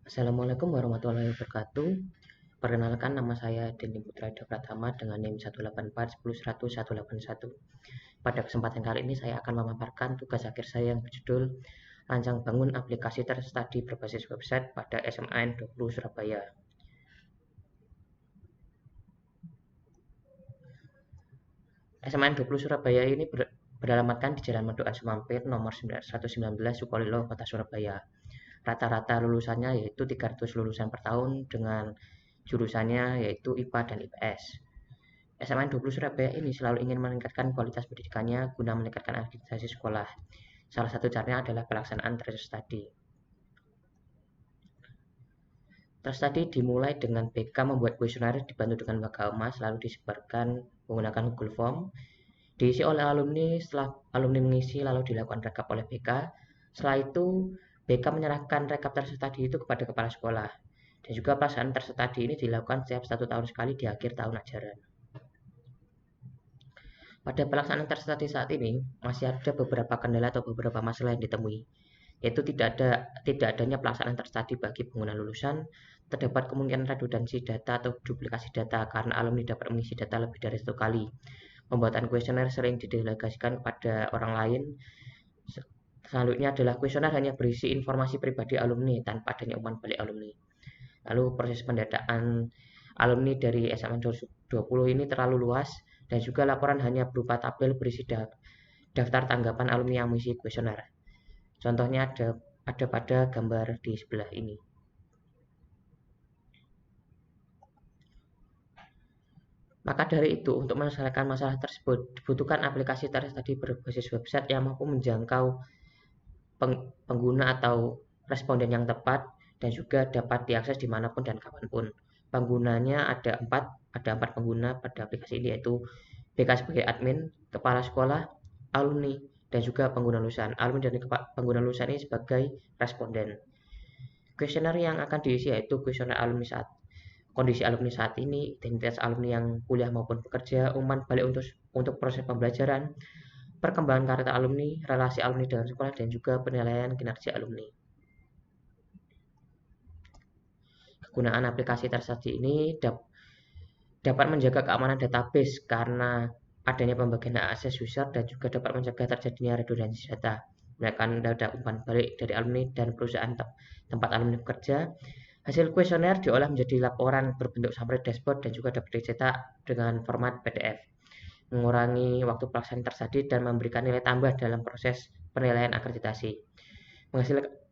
Assalamualaikum warahmatullahi wabarakatuh. Perkenalkan, nama saya Denny Putra Pratama dengan NIM 184101101. Pada kesempatan kali ini saya akan memaparkan tugas akhir saya yang berjudul Rancang Bangun Aplikasi Terstudi Berbasis Website pada SMAN 20 Surabaya. SMAN 20 Surabaya ini beralamatkan di Jalan Mendoan Sumampir nomor 119 Sukolilo, Kota Surabaya. Rata-rata lulusannya yaitu 300 lulusan per tahun dengan jurusannya yaitu IPA dan IPS. SMAN 20 Surabaya ini selalu ingin meningkatkan kualitas pendidikannya guna meningkatkan akreditasi sekolah. Salah satu caranya adalah pelaksanaan tracer study. Tracer study dimulai dengan BK membuat kuesioner dibantu dengan waga emas lalu disebarkan menggunakan Google Form. Diisi oleh alumni, setelah alumni mengisi lalu dilakukan rekap oleh BK. Setelah itu BK menyerahkan rekap tracer study itu kepada kepala sekolah. Dan juga pelaksanaan tracer study ini dilakukan setiap 1 tahun sekali di akhir tahun ajaran. Pada pelaksanaan tracer study saat ini masih ada beberapa kendala atau beberapa masalah yang ditemui, yaitu tidak adanya pelaksanaan tracer study bagi pengguna lulusan, terdapat kemungkinan redundansi data atau duplikasi data karena alumni dapat mengisi data lebih dari 1 kali. Pembuatan kuesioner sering didelegasikan kepada orang lain. Selanjutnya adalah kuesioner hanya berisi informasi pribadi alumni tanpa adanya umpan balik alumni. Lalu proses pendataan alumni dari SMAN 2020 ini terlalu luas dan juga laporan hanya berupa tabel berisi daftar tanggapan alumni yang mengisi kuesioner. Contohnya ada pada gambar di sebelah ini. Maka dari itu, untuk menyelesaikan masalah tersebut, dibutuhkan aplikasi tracer study berbasis website yang mampu menjangkau pengguna atau responden yang tepat dan juga dapat diakses dimanapun dan kapanpun. Penggunanya ada empat pengguna pada aplikasi ini, yaitu BK sebagai admin, kepala sekolah, alumni, dan juga pengguna lulusan. Alumni dan pengguna lulusan ini sebagai responden. Kuesioner yang akan diisi yaitu kuesioner alumni kondisi alumni saat ini, identitas alumni yang kuliah maupun bekerja, umpan balik untuk proses pembelajaran, perkembangan karir alumni, relasi alumni dengan sekolah, dan juga penilaian kinerja alumni. Kegunaan aplikasi tracer study ini dapat menjaga keamanan database karena adanya pembagian akses user dan juga dapat mencegah terjadinya redundansi data. Menekan data umpan balik dari alumni dan perusahaan tempat alumni bekerja. Hasil kuesioner diolah menjadi laporan berbentuk summary dashboard dan juga dapat dicetak dengan format PDF. Mengurangi waktu pelaksanaan tracer dan memberikan nilai tambah dalam proses penilaian akreditasi.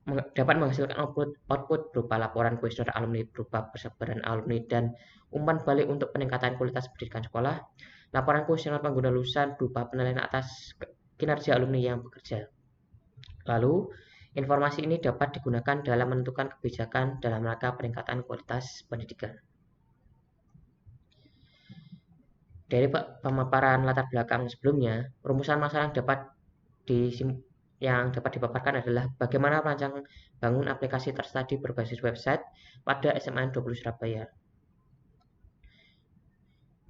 Dapat menghasilkan output berupa laporan kuesioner alumni berupa persebaran alumni dan umpan balik untuk peningkatan kualitas pendidikan sekolah, laporan kuesioner pengguna lulusan berupa penilaian atas kinerja alumni yang bekerja. Lalu, informasi ini dapat digunakan dalam menentukan kebijakan dalam rangka peningkatan kualitas pendidikan. Dari pemaparan latar belakang sebelumnya, rumusan masalah yang dapat dipaparkan adalah bagaimana merancang bangun aplikasi tracer study berbasis website pada SMAN 20 Surabaya.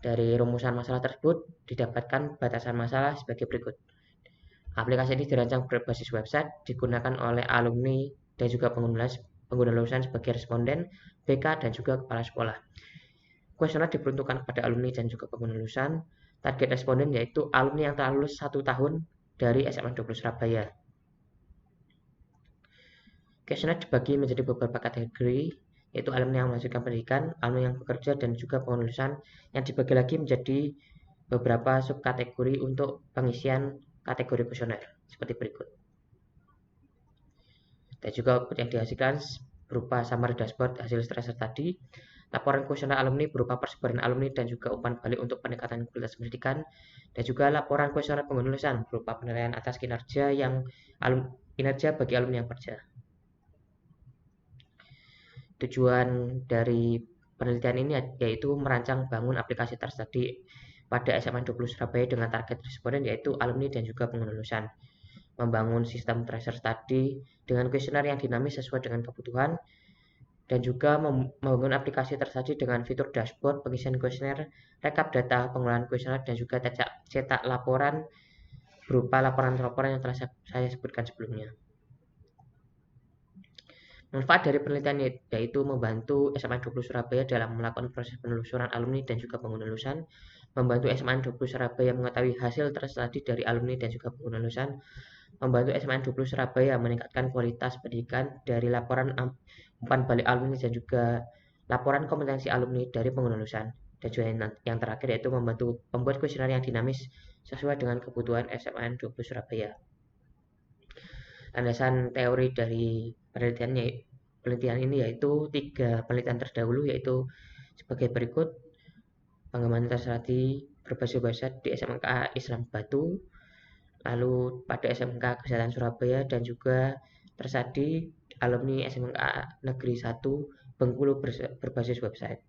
Dari rumusan masalah tersebut didapatkan batasan masalah sebagai berikut. Aplikasi ini dirancang berbasis website, digunakan oleh alumni dan juga pengguna lulusan sebagai responden, BK, dan juga kepala sekolah. Kuesioner diperuntukkan kepada alumni dan juga pengguna lulusan. Target responden yaitu alumni yang telah lulus 1 tahun dari SMAN 20 Surabaya. Kuesioner dibagi menjadi beberapa kategori, yaitu alumni yang melanjutkan pendidikan, alumni yang bekerja, dan juga pengguna lulusan, yang dibagi lagi menjadi beberapa subkategori untuk pengisian kategori kuesioner seperti berikut. Dan juga output yang dihasilkan berupa summary dashboard hasil tracer tadi, laporan kuesioner alumni berupa persebaran alumni dan juga umpan balik untuk peningkatan kualitas pendidikan, dan juga laporan kuesioner pengguna lulusan berupa penilaian atas kinerja bagi alumni yang bekerja. Tujuan dari penelitian ini yaitu merancang bangun aplikasi tracer study pada SMAN 20 Surabaya dengan target responden yaitu alumni dan juga pengguna lulusan. Membangun sistem tracer study dengan kuesioner yang dinamis sesuai dengan kebutuhan, dan juga membangun aplikasi tracer study dengan fitur dashboard, pengisian kuesioner, rekap data, pengolahan kuesioner, dan juga cetak laporan berupa laporan-laporan yang telah saya sebutkan sebelumnya. Manfaat dari penelitian yaitu membantu SMA 20 Surabaya dalam melakukan proses penelusuran alumni dan juga pengguna lulusan, membantu SMA 20 Surabaya mengetahui hasil terstudi dari alumni dan juga pengguna lulusan, membantu SMA 20 Surabaya meningkatkan kualitas pendidikan dari laporan umpan balik alumni dan juga laporan kompetensi alumni dari pengguna lulusan. Dan juga yang terakhir yaitu membantu membuat kuesioner yang dinamis sesuai dengan kebutuhan SMA 20 Surabaya. Landasan teori dari penelitian ini yaitu 3 penelitian terdahulu, yaitu sebagai berikut: pengembangan terstudi berbasis website di SMK Islam Batu, lalu pada SMK Kesehatan Surabaya, dan juga terstudi alumni SMK Negeri 1 Bengkulu berbasis website.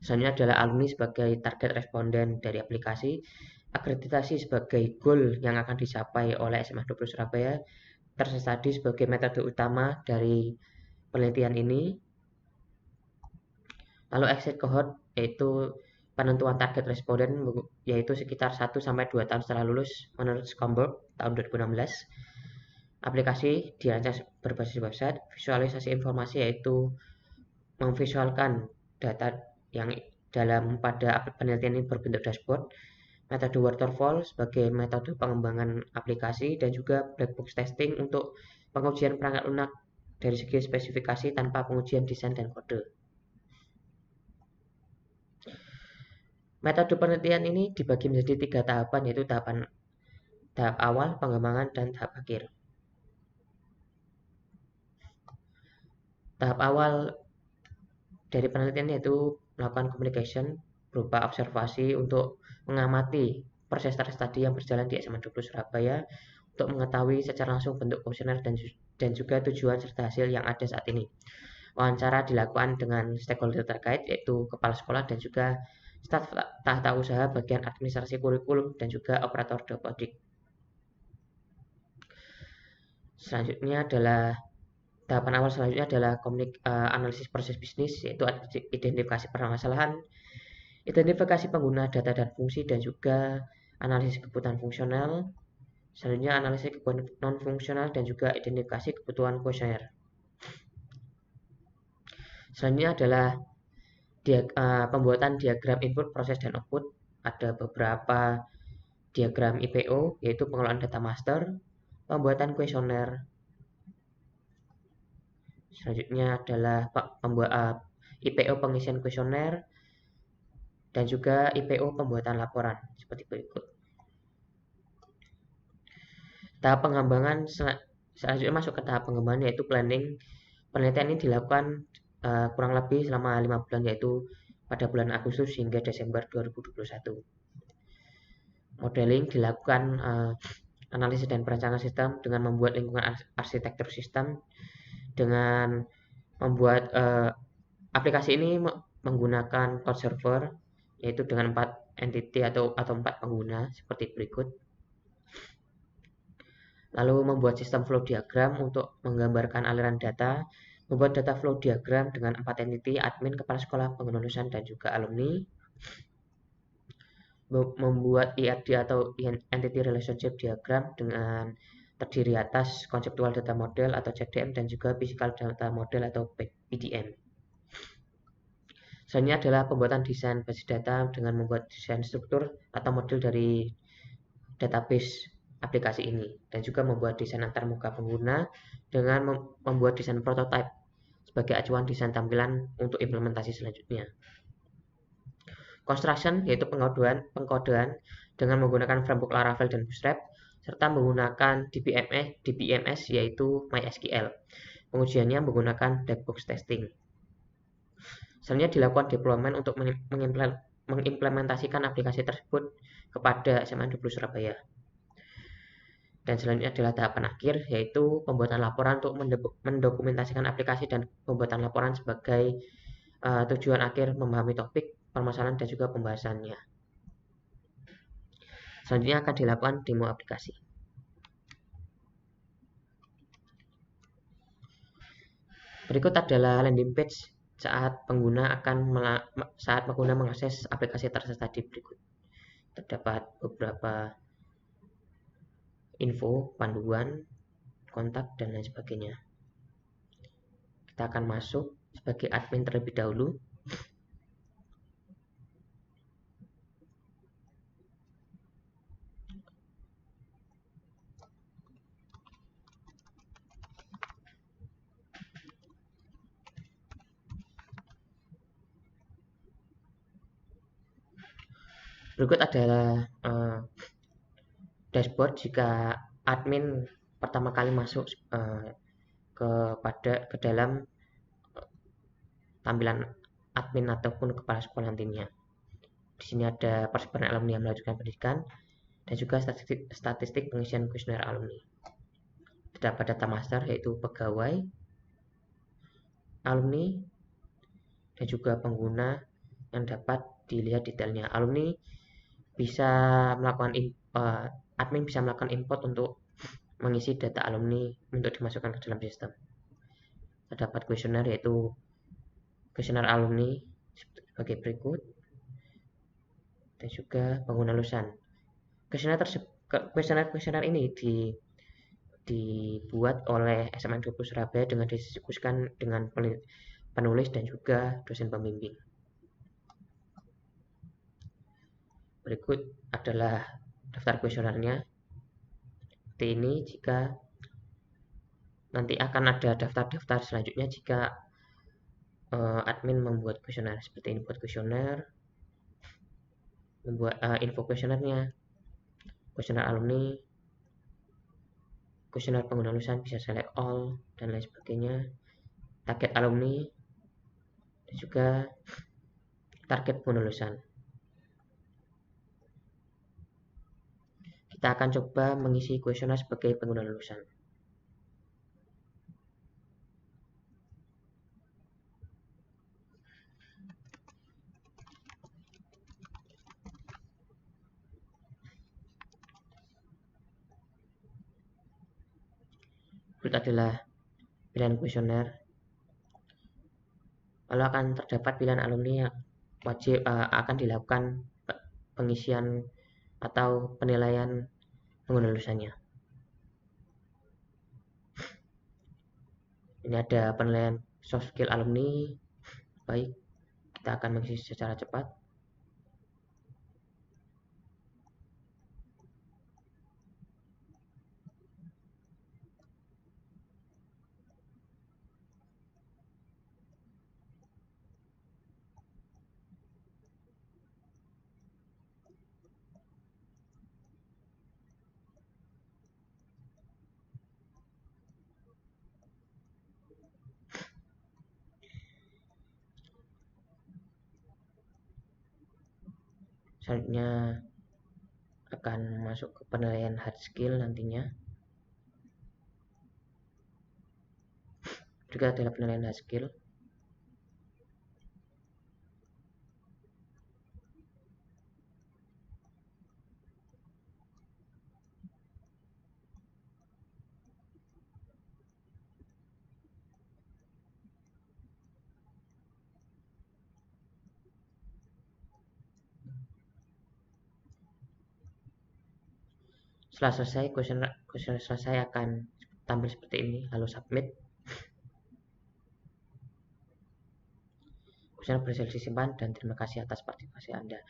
Selanjutnya adalah alumni sebagai target responden dari aplikasi, akreditasi sebagai goal yang akan dicapai oleh SMA 20 Surabaya, terstudi sebagai metode utama dari penelitian ini, lalu exit cohort yaitu penentuan target responden, yaitu sekitar 1-2 tahun setelah lulus menurut Scomberg tahun 2016. Aplikasi dirancang berbasis website, visualisasi informasi yaitu memvisualkan data yang pada penelitian ini berbentuk dashboard, metode waterfall sebagai metode pengembangan aplikasi, dan juga black box testing untuk pengujian perangkat lunak dari segi spesifikasi tanpa pengujian desain dan kode. Metode penelitian ini dibagi menjadi 3 tahapan, yaitu tahap awal, pengembangan, dan tahap akhir. Tahap awal dari penelitian yaitu melakukan communication berupa observasi untuk mengamati proses studi yang berjalan di SMA 20 Surabaya untuk mengetahui secara langsung bentuk kuesioner dan juga tujuan serta hasil yang ada saat ini. Wawancara dilakukan dengan stakeholder terkait yaitu kepala sekolah dan juga staf tata usaha bagian administrasi kurikulum dan juga operator dapodik. Tahapan awal selanjutnya adalah analisis proses bisnis, yaitu identifikasi permasalahan, identifikasi pengguna data dan fungsi, dan juga analisis kebutuhan fungsional. Selanjutnya analisis kebutuhan non-fungsional dan juga identifikasi kebutuhan kuesioner. Selanjutnya adalah pembuatan diagram input, proses, dan output. Ada beberapa diagram IPO, yaitu pengelolaan data master, pembuatan kuesioner. Selanjutnya adalah IPO pengisian kuesioner dan juga IPO pembuatan laporan seperti berikut. Tahap pengembangan selanjutnya masuk ke tahap pengembangan, yaitu planning. Penelitian ini dilakukan kurang lebih selama 5 bulan, yaitu pada bulan Agustus hingga Desember 2021. Modeling dilakukan analisis dan perencanaan sistem dengan membuat lingkungan arsitektur sistem, dengan membuat aplikasi ini menggunakan cloud server, yaitu dengan 4 entity atau 4 pengguna seperti berikut. Lalu membuat sistem flow diagram untuk menggambarkan aliran data, membuat data flow diagram dengan 4 entity, admin, kepala sekolah, pengguna lulusan, dan juga alumni. Membuat IRD atau Entity Relationship Diagram dengan terdiri atas konseptual data model atau CDM dan juga physical data model atau PDM. Selanjutnya adalah pembuatan desain basis data dengan membuat desain struktur atau model dari database aplikasi ini, dan juga membuat desain antarmuka pengguna dengan membuat desain prototype sebagai acuan desain tampilan untuk implementasi selanjutnya. Construction yaitu pengkodean dengan menggunakan framework Laravel dan Bootstrap, serta menggunakan DBMS yaitu MySQL. Pengujiannya menggunakan black box testing. Selanjutnya dilakukan deployment untuk mengimplementasikan aplikasi tersebut kepada SMA 20 Surabaya. Dan selanjutnya adalah tahapan akhir, yaitu pembuatan laporan untuk mendokumentasikan aplikasi dan pembuatan laporan sebagai tujuan akhir memahami topik, permasalahan, dan juga pembahasannya. Selanjutnya akan dilakukan demo aplikasi. Berikut adalah landing page saat pengguna mengakses aplikasi terstudi berikut. Terdapat beberapa info, panduan, kontak, dan lain sebagainya. kita akan masuk sebagai admin terlebih dahulu. Berikut adalah dashboard jika admin pertama kali masuk ke dalam tampilan admin ataupun kepala sekolah nantinya. Di sini ada persebaran alumni yang melanjutkan pendidikan dan juga statistik pengisian kuesioner alumni. Terdapat data master yaitu pegawai, alumni, dan juga pengguna yang dapat dilihat detailnya. Alumni bisa melakukan admin bisa melakukan import untuk mengisi data alumni untuk dimasukkan ke dalam sistem. Terdapat kuesioner yaitu kuesioner alumni sebagai berikut, dan juga pengguna lulusan. Kuesioner ini dibuat oleh SMN 20 Surabaya dengan didiskusikan dengan penulis dan juga dosen pembimbing. Berikut adalah daftar kuesionernya. Ini jika nanti akan ada daftar-daftar selanjutnya jika admin membuat kuesioner. Seperti ini buat kuesioner, membuat info kuesionernya, kuesioner alumni, kuesioner pengguna lulusan bisa select all dan lain sebagainya, target alumni, dan juga target pengguna lulusan. Kita akan coba mengisi kuesioner sebagai pengguna lulusan. Berikut adalah pilihan kuesioner. Lalu akan terdapat pilihan alumni yang wajib akan dilakukan pengisian atau penilaian pengguna lulusannya. Ini ada penilaian soft skill alumni. Baik, kita akan mengisi secara cepat. Selanjutnya akan masuk ke penilaian hard skill nantinya. Juga adalah penilaian hard skill. Setelah selesai, kuesioner selesai akan tampil seperti ini, lalu submit. Kuesioner berhasil disimpan dan terima kasih atas partisipasi Anda.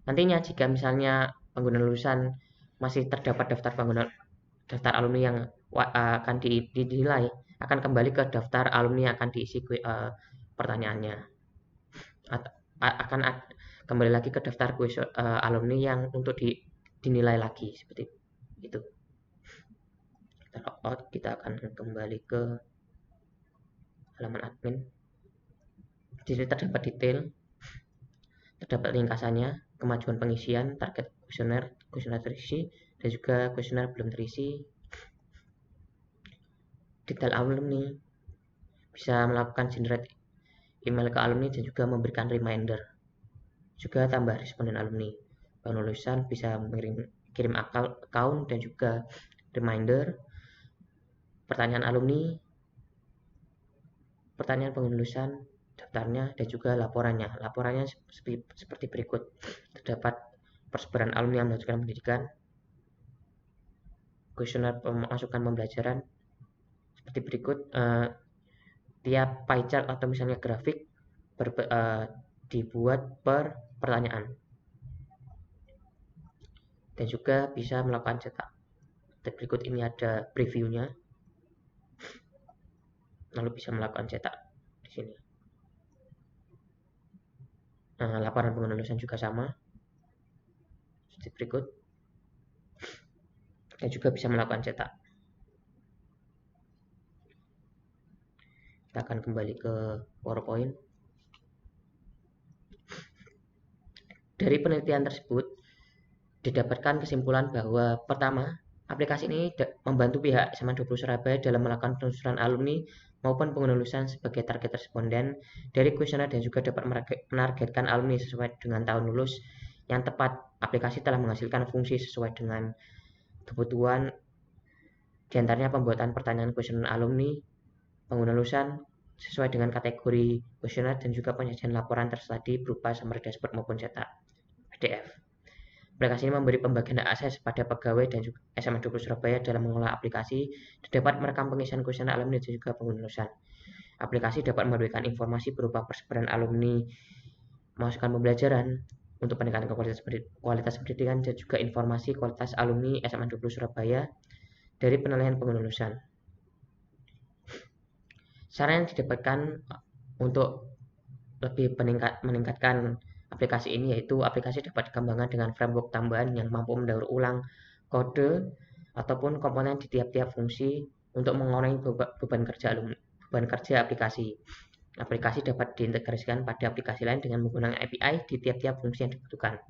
Nantinya jika misalnya pengguna lulusan masih terdapat daftar alumni yang akan dinilai, akan kembali ke daftar alumni yang akan diisi pertanyaannya. Akan kembali lagi ke daftar alumni yang untuk dinilai lagi seperti itu. Kita logout, kita akan kembali ke halaman admin. Di sini terdapat detail, terdapat ringkasannya, kemajuan pengisian, target kuesioner terisi, dan juga kuesioner belum terisi. Detail alumni, bisa melakukan generate email ke alumni dan juga memberikan reminder. Juga tambah responden alumni. Penulisan bisa kirim account dan juga reminder. Pertanyaan alumni, pertanyaan pengelulusan, daftarnya, dan juga laporannya. Laporannya seperti berikut. Terdapat persebaran alumni yang melanjutkan pendidikan, kuesioner pemasukan pembelajaran seperti berikut. tiap pie chart atau misalnya grafik dibuat per pertanyaan, dan juga bisa melakukan cetak. Berikut ini ada previewnya, lalu bisa melakukan cetak di sini. Nah, laporan pengeluaran juga sama seperti berikut, dan juga bisa melakukan cetak. Kita akan kembali ke PowerPoint. Dari penelitian tersebut didapatkan kesimpulan bahwa pertama, aplikasi ini membantu pihak SMA 20 Surabaya dalam melakukan penelusuran alumni maupun pengeluaran sebagai target responden dari kuesioner, dan juga dapat menargetkan alumni sesuai dengan tahun lulus yang tepat. Aplikasi telah menghasilkan fungsi sesuai dengan kebutuhan, diantaranya pembuatan pertanyaan kuesioner alumni, pengeluaran sesuai dengan kategori kuesioner, dan juga penyajian laporan terstadi berupa summary dashboard maupun cetak PDF. Aplikasi ini memberi pembagian akses pada pegawai dan juga SMA 20 Surabaya dalam mengolah aplikasi, dan dapat merekam pengisian kuesioner alumni dan juga pengurusan. Aplikasi dapat memberikan informasi berupa persebaran alumni, masukan pembelajaran untuk peningkatan kualitas pendidikan, dan juga informasi kualitas alumni SMA 20 Surabaya dari penilaian pengelulusan. Saran yang didapatkan untuk lebih meningkatkan aplikasi ini yaitu aplikasi dapat dikembangkan dengan framework tambahan yang mampu mendaur ulang kode ataupun komponen di tiap-tiap fungsi untuk mengurangi beban kerja aplikasi. Aplikasi dapat diintegrasikan pada aplikasi lain dengan menggunakan API di tiap-tiap fungsi yang dibutuhkan.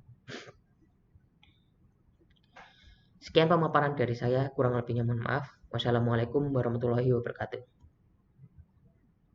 Sekian pemaparan dari saya, kurang lebihnya mohon maaf. Wassalamualaikum warahmatullahi wabarakatuh.